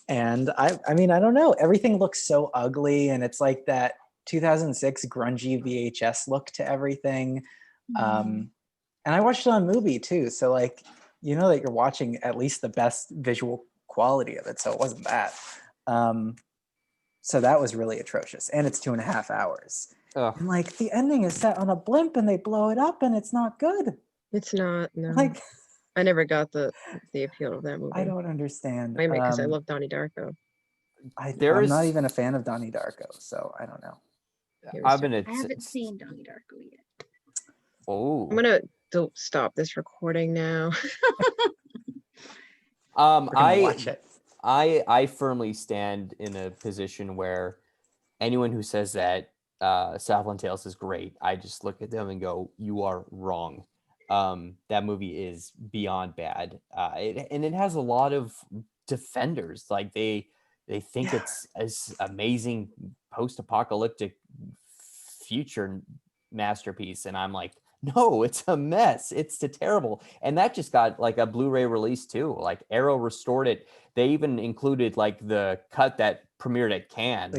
And I mean, I don't know. Everything looks so ugly, and it's like that 2006 grungy VHS look to everything. And I watched it on Movie too, so like, you know that you're watching at least the best visual quality of it. So it wasn't that. So that was really atrocious, and it's 2.5 hours. Ugh. And like, the ending is set on a blimp, and they blow it up, and it's not good. It's not, no. Like, I never got the appeal of that movie. I don't understand. Maybe because I love Donnie Darko. I'm not even a fan of Donnie Darko, so I don't know. I haven't seen Donnie Darko yet. Oh. I'm gonna stop this recording now. Watch it. I firmly stand in a position where anyone who says that Southland Tales is great, I just look at them and go, you are wrong. That movie is beyond bad. And it has a lot of defenders. Like, they think it's as amazing post-apocalyptic future masterpiece, and I'm like, no, it's a mess. It's terrible. And that just got like a Blu-ray release too. Like, Arrow restored it. They even included like the cut that premiered at Cannes,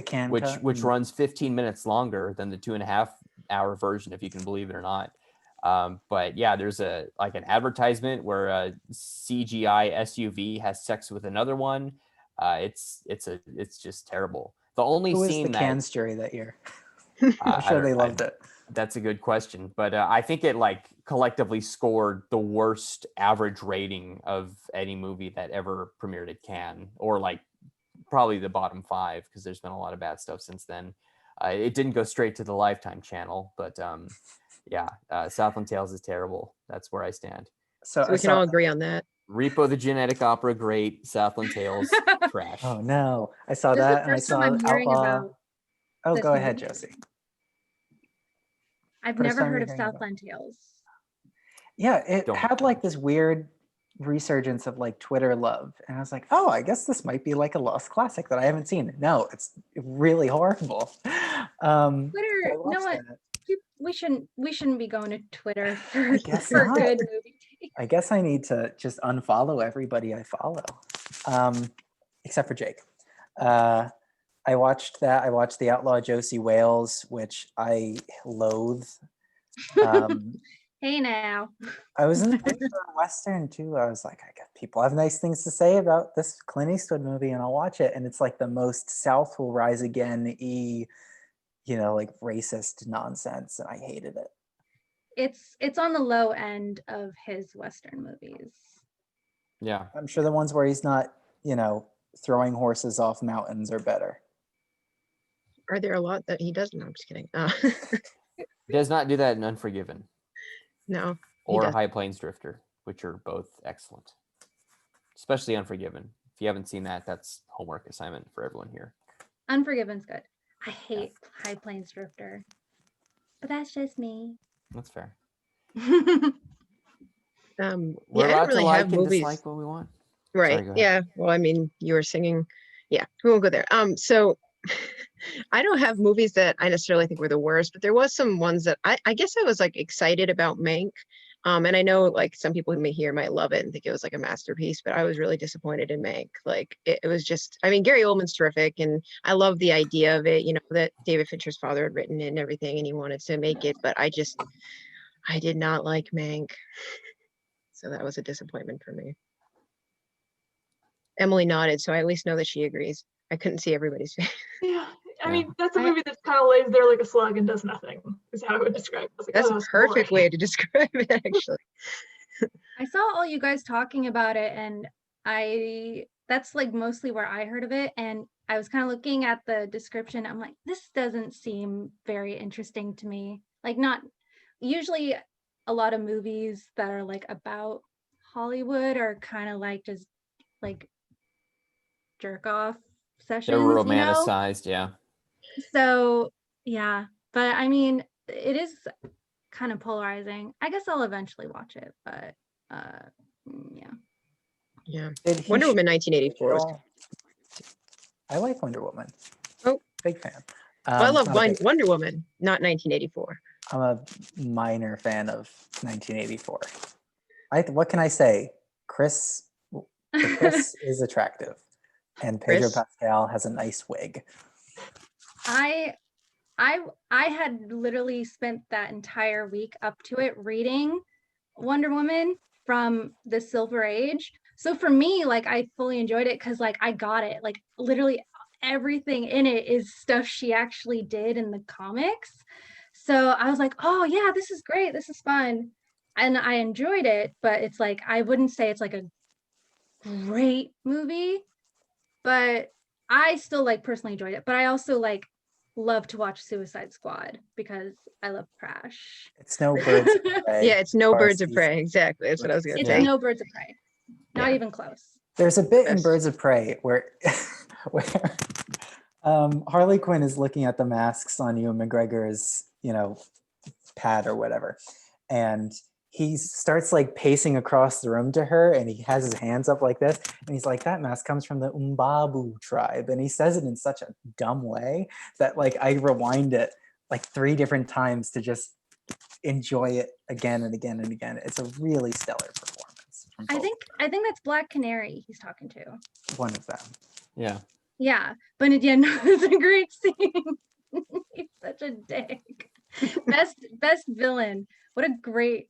which runs 15 minutes longer than the 2.5 hour version, if you can believe it or not. But yeah, there's an advertisement where a CGI SUV has sex with another one. It's just terrible. The only Who scene was the Cannes jury that year? I'm I sure they loved it. That's a good question, but I think it like collectively scored the worst average rating of any movie that ever premiered at Cannes, or like probably the bottom 5, because there's been a lot of bad stuff since then. It didn't go straight to the Lifetime channel, but yeah, Southland Tales is terrible. That's where I stand. So we can all agree on that. Repo the Genetic Opera, great. Southland Tales, trash. Oh no, I saw that, and I saw Outlaw. Oh, go ahead, Josie. I've never heard of Southland Tales. Yeah, it had like this weird resurgence of like Twitter love, and I was like, oh, I guess this might be like a lost classic that I haven't seen. No, it's really horrible. Twitter, you know what? We shouldn't be going to Twitter for good movie. I guess I need to just unfollow everybody I follow, except for Jake. I watched that. I watched The Outlaw Josie Wales, which I loathe. Hey now. I was in the mood for a Western too. I was like, I got people have nice things to say about this Clint Eastwood movie, and I'll watch it. And it's like the most South Will Rise Again-y, like racist nonsense, and I hated it. It's on the low end of his Western movies. Yeah. I'm sure the ones where he's not, throwing horses off mountains are better. Are there a lot that he does? No, I'm just kidding. He does not do that in Unforgiven. No. Or High Plains Drifter, which are both excellent. Especially Unforgiven. If you haven't seen that, that's homework assignment for everyone here. Unforgiven's good. I hate High Plains Drifter. But that's just me. That's fair. We're allowed to like and dislike what we want. Right. Sorry, yeah. Well, I mean, you were singing. Yeah, we won't go there. So I don't have movies that I necessarily think were the worst, but there was some ones that I guess I was like excited about Mank. And I know like some people who may hear might love it and think it was like a masterpiece, but I was really disappointed in Mank. Like it was just, I mean, Gary Oldman's terrific, and I love the idea of it, that David Fincher's father had written it and everything, and he wanted to make it, but I did not like Mank. So that was a disappointment for me. Emily nodded, so I at least know that she agrees. I couldn't see everybody's face. Yeah, I mean, that's a movie that kind of lays there like a slug and does nothing, is how I would describe it. Like, that's a perfect way to describe it, actually. I saw all you guys talking about it, and that's like mostly where I heard of it, and I was kind of looking at the description. I'm like, this doesn't seem very interesting to me. Like, not usually a lot of movies that are like about Hollywood are kind of like just like jerk off sessions, They're you know? romanticized, yeah. So yeah, but I mean, it is kind of polarizing. I guess I'll eventually watch it, but yeah. Yeah. Did he Wonder shoot Woman 1984 was all? I like Wonder Woman. Oh. Big fan. well, I love not a big fan. Wonder Woman, not 1984. I'm a minor fan of 1984. What can I say? Chris is attractive, and Pedro Chris? Pascal has a nice wig. I had literally spent that entire week up to it reading Wonder Woman from the Silver Age. So for me, like, I fully enjoyed it because like I got it. Like literally everything in it is stuff she actually did in the comics. So I was like, oh yeah, this is great. This is fun. And I enjoyed it, but it's like, I wouldn't say it's like a great movie, but I still like personally enjoyed it. But I also like love to watch Suicide Squad because I love trash. It's no Birds of Prey. Yeah, it's no Far Birds of season. Prey. Exactly. That's what I was going to It's say. no Birds of Prey. Not Yeah. even close. There's a bit in Yes. Birds of Prey where Harley Quinn is looking at the masks on Ewan McGregor's, pad or whatever, and he starts like pacing across the room to her, and he has his hands up like this, and he's like, that mask comes from the Umbabu tribe, and he says it in such a dumb way that like I rewind it like 3 different times to just enjoy it again and again and again. It's a really stellar performance from I both think that's Black Canary he's talking to. one of them. Yeah. Yeah, but again, it's a great scene. He's such a dick. Best villain. What a great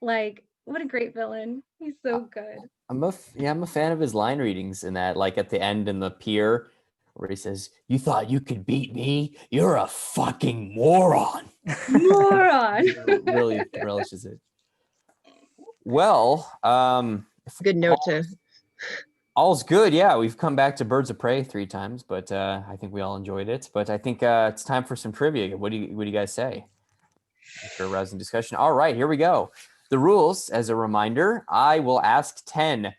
villain. He's so good. I'm a fan of his line readings in that, like at the end in the pier where he says, "You thought you could beat me? You're a fucking moron." Moron. Really relishes it. Well, Good note to. all's good. Yeah, we've come back to Birds of Prey 3 times, but I think we all enjoyed it. But I think it's time for some trivia. What do you guys say? After a rousing discussion. All right, here we go. The rules, as a reminder, I will ask 10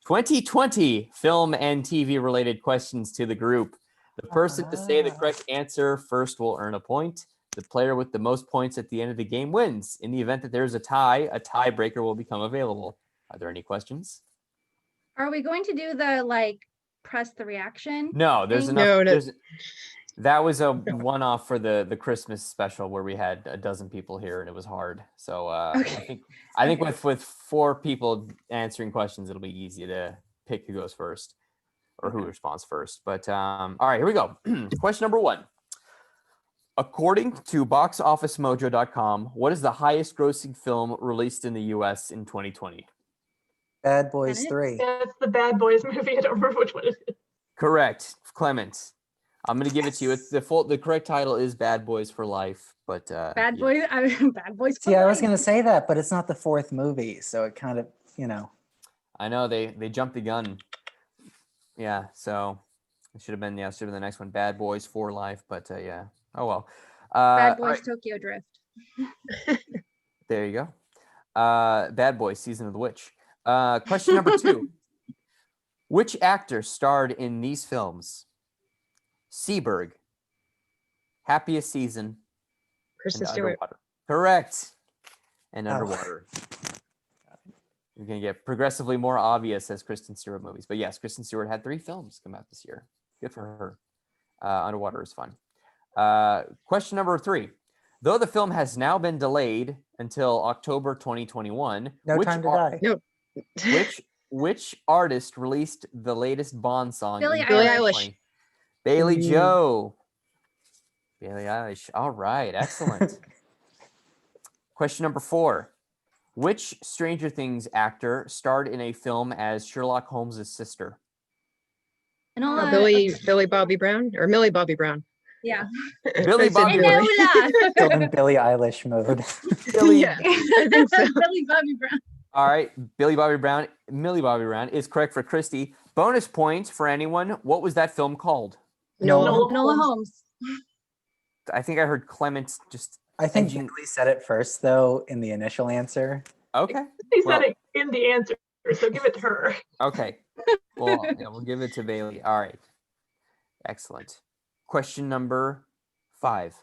2020 film and TV related questions to the group. The person to say the correct answer first will earn a point. The player with the most points at the end of the game wins. In the event that there's a tiebreaker will become available. Are there any questions? Are we going to do the like press the reaction? No, there's thing? enough. No. That was a one-off for the Christmas special where we had a dozen people here and it was hard. So Okay. I think with 4 people answering questions, it'll be easy to pick who goes first or who responds first. But all right, here we go. Question number 1. According to boxofficemojo.com, what is the highest grossing film released in the US in 2020? Bad Boys Bennett? 3. It's the Bad Boys movie. I don't remember which one it is. Correct. Clement. I'm going to give it to you. It's the correct title is Bad Boys for Life, but Bad yeah. Boys. Bad Boys. See, I was going to say that, but it's not the 4th movie, so it kind of, I know they jumped the gun. Yeah, so it should have been the next one, Bad Boys for Life, but yeah. Oh well. Bad all Boys right, Tokyo Drift. there you go. Bad Boys Season of the Witch. Question number 2. Which actor starred in these films? Seaberg, Happiest Season, Kristen and Stewart. Underwater. Correct. And Oh. Underwater. You're going to get progressively more obvious as Kristen Stewart movies. But yes, Kristen Stewart had 3 films come out this year. Good for her. Underwater is fun. Question number 3. Though the film has now been delayed until October 2021, No Time to Die. No. which artist released the latest Bond song? Billie in Billie 2020? Eilish. Bailey Ooh. Joe. Billie Eilish. All right. Excellent. Question number 4. Which Stranger Things actor starred in a film as Sherlock Holmes' sister? Enola. Billy Bobby Brown or Millie Bobby Brown. Yeah. Billy I said Bobby Billy. Enola. Still in Billie Eilish mode. Billy. Yeah, I think so. Billy Bobby Brown. All right. Millie Bobby Brown is correct for Kristy. Bonus points for anyone. What was that film called? No. Enola Holmes. I think I heard Clement just I think edging- Bailey said it first, though, in the initial answer. Okay. He Well- said it in the answer, so give it to her. Okay. Well, yeah, we'll give it to Bailey. All right. Excellent. Question number 5.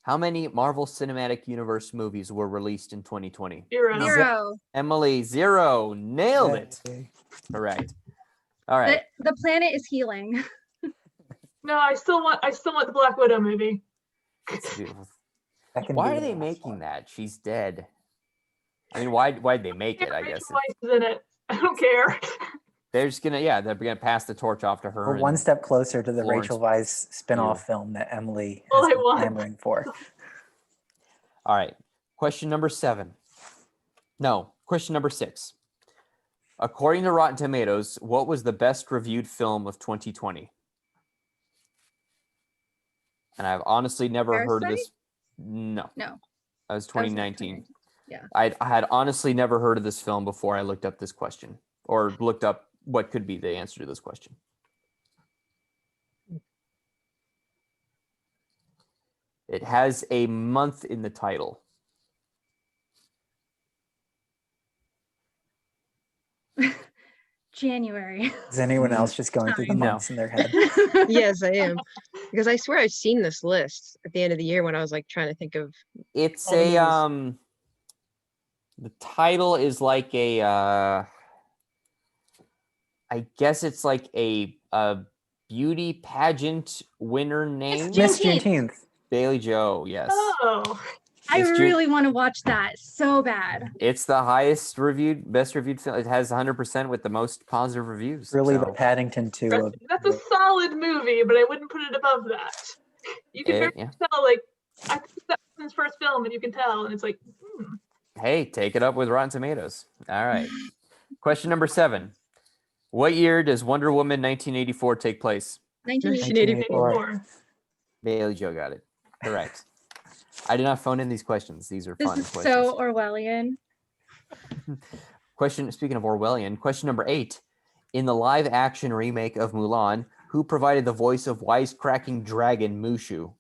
How many Marvel Cinematic Universe movies were released in 2020? 0. 0. Emily, 0. Nailed it. Yay. Correct. All right. The planet is healing. No, I still want the Black Widow movie. It's beautiful. That can Why be are the they last making one. that? She's dead. I mean, why'd they make it? I guess Rachel Weisz is in it. I don't care. they're just they're gonna pass the torch off to her. We're one and- step closer to the Florence Rachel Weisz spin-off Pugh. film that Emily All has I been want. clamoring for. All right. Question number 7. No, question number 6. According to Rotten Tomatoes, what was the best reviewed film of 2020? And I've honestly never heard of this. No. No. That was That was 2019. Yeah. I had honestly never heard of this film before I looked up this question or looked up what could be the answer to this question. It has a month in the title. January. Is anyone else just going through the No. months in their head? Yes, I am. Because I swear I've seen this list at the end of the year when I was like trying to think of. It's All the a movies. the title is like a I guess it's like a beauty pageant winner name. Miss Juneteenth. Juneteenth. Bailey Joe, yes. Oh, I It's June- really want to watch that so bad. It's the best reviewed film. It has 100% with the most positive reviews. Really the so Paddington 2 of that's a solid movie, but I wouldn't put it above that. You can very yeah. tell, like, I think that's his first film, and you can tell, and it's like, Hey, take it up with Rotten Tomatoes. All right. Question number 7. What year does Wonder Woman 1984 take place? 1984. 1984. Bailey Joe got it. Correct. I did not phone in these questions. These are This fun is questions. so Orwellian. Speaking of Orwellian, question number 8. In the live action remake of Mulan, who provided the voice of wisecracking dragon Mushu?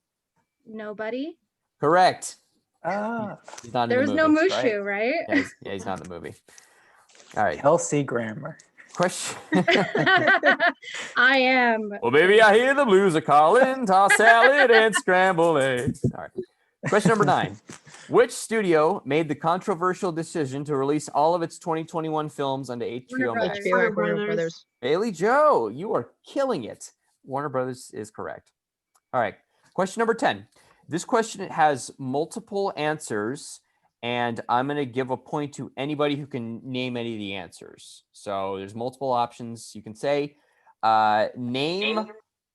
Nobody. Correct. Ah, He's not in There the was no movie. Mushu, right? Yeah, he's not in the movie. All right. Kelsey Grammer. Question. I am. Well, baby, I hear the blues are calling. Toss salad and scrambled eggs. All right. Question number 9. Which studio made the controversial decision to release all of its 2021 films onto HBO Warner Max? Brothers. HBO, Warner Warner Brothers. Brothers. Bailey Joe, you are killing it. Warner Brothers is correct. All right. Question number 10. This question has multiple answers, and I'm going to give a point to anybody who can name any of the answers. So there's multiple options you can say. Name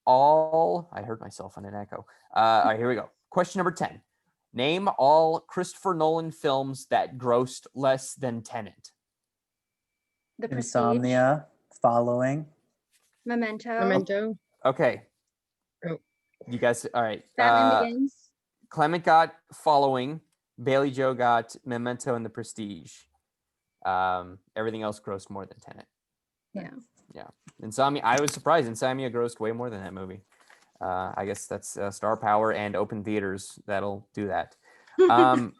all. I heard myself on an echo. All right, here we go. Question number 10. Name all Christopher Nolan films that grossed less than Tenet. The Prestige. Insomnia. Following. Memento. Memento. Okay. Oh. You guys, all right. Batman Begins. Clement got Following. Bailey Joe got Memento and The Prestige. Everything else grossed more than Tenet. Yeah. Insomnia, I was surprised. Insomnia grossed way more than that movie. I guess that's star power and open theaters that'll do that.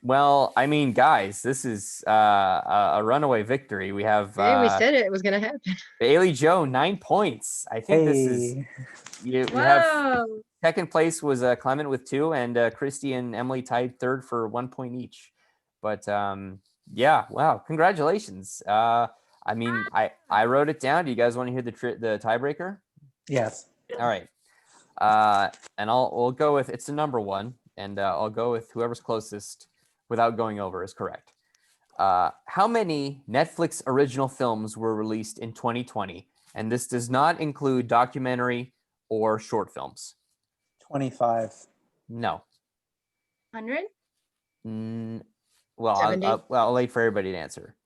Well, I mean, guys, this is a runaway victory. We have Hey, we said it was gonna happen. Bailey Joe, 9 points. I think this is Hey. we have Whoa. second place was Clement with 2, and Kristy and Emily tied third for 1 point each. But yeah, wow, congratulations. I mean, I wrote it down. Do you guys want to hear the tiebreaker? Yes. All right. And we'll go with it's the number 1, and I'll go with whoever's closest without going over is correct. How many Netflix original films were released in 2020? And this does not include documentary or short films. 25. No. 100? Well, 70? I'll wait for everybody to answer.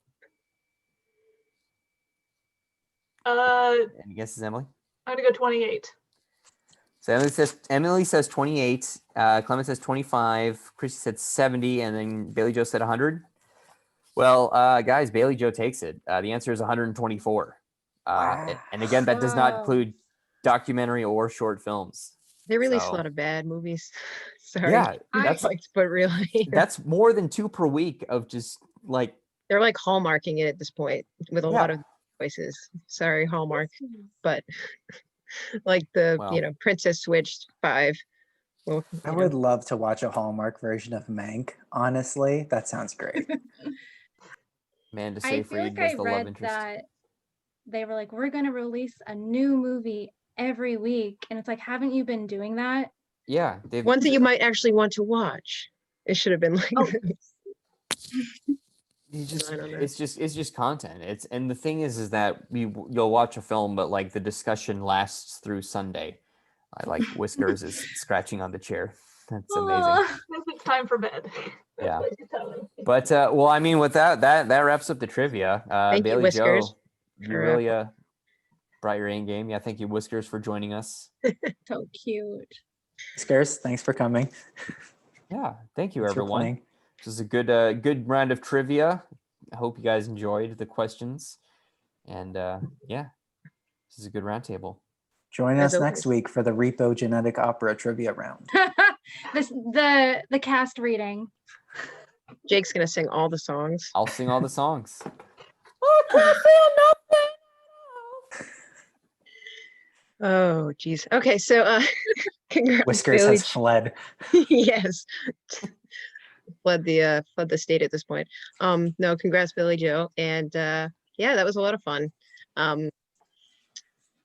Any guesses, Emily? I'm gonna go 28. So Emily says 28. Clement says 25. Kristy said 70, and then Bailey Joe said 100. Well, guys, Bailey Joe takes it. The answer is 124. And again, that does not Wow. include documentary or short films. They released So- a lot of bad movies. Sorry. Yeah, I- that's But really, that's more than 2 per week of just like They're like hallmarking it at this point with a lot of voices. Sorry, Hallmark, but like the Well. Princess Switched 5. Well, I would love to watch a Hallmark version of Mank. Honestly, that sounds great. Amanda I feel Seyfried like was I the love read interest. that they were like, we're going to release a new movie every week. And it's like, haven't you been doing that? Yeah, ones that you might actually want to watch. It should have been like it's just content. And the thing is that you'll watch a film, but like the discussion lasts through Sunday. I like Whiskers is scratching on the chair. That's amazing. It's time for bed. Yeah. But well, I mean, with that wraps up the trivia. Thank you, Bailey Whiskers, Joe, you really brought your A game. Yeah, thank you, Whiskers, for joining us. So cute. Whiskers, thanks for coming. Yeah, thank you, Thanks for everyone. playing. This is a good round of trivia. I hope you guys enjoyed the questions. And yeah, this is a good roundtable. Join As us always. next week for the Repo Genetic Opera trivia round. the cast reading. Jake's gonna sing all the songs. I'll sing all the songs. Oh, geez. Okay, so congrats, Whiskers Bailey. has fled. Yes, fled the state at this point. No, congrats, Billy Joe, and yeah, that was a lot of fun.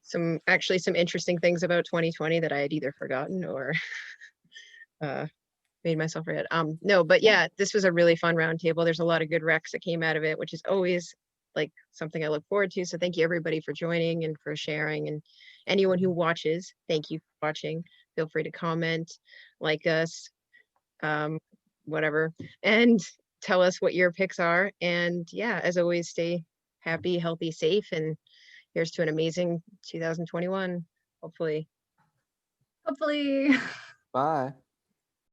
Some interesting things about 2020 that I had either forgotten or made myself forget. No, but yeah, this was a really fun roundtable. There's a lot of good recs that came out of it, which is always like something I look forward to. So thank you everybody for joining and for sharing, and anyone who watches, thank you for watching. Feel free to comment, like us, whatever, and tell us what your picks are. And yeah, as always, stay happy, healthy, safe, and here's to an amazing 2021, hopefully. Hopefully. Bye.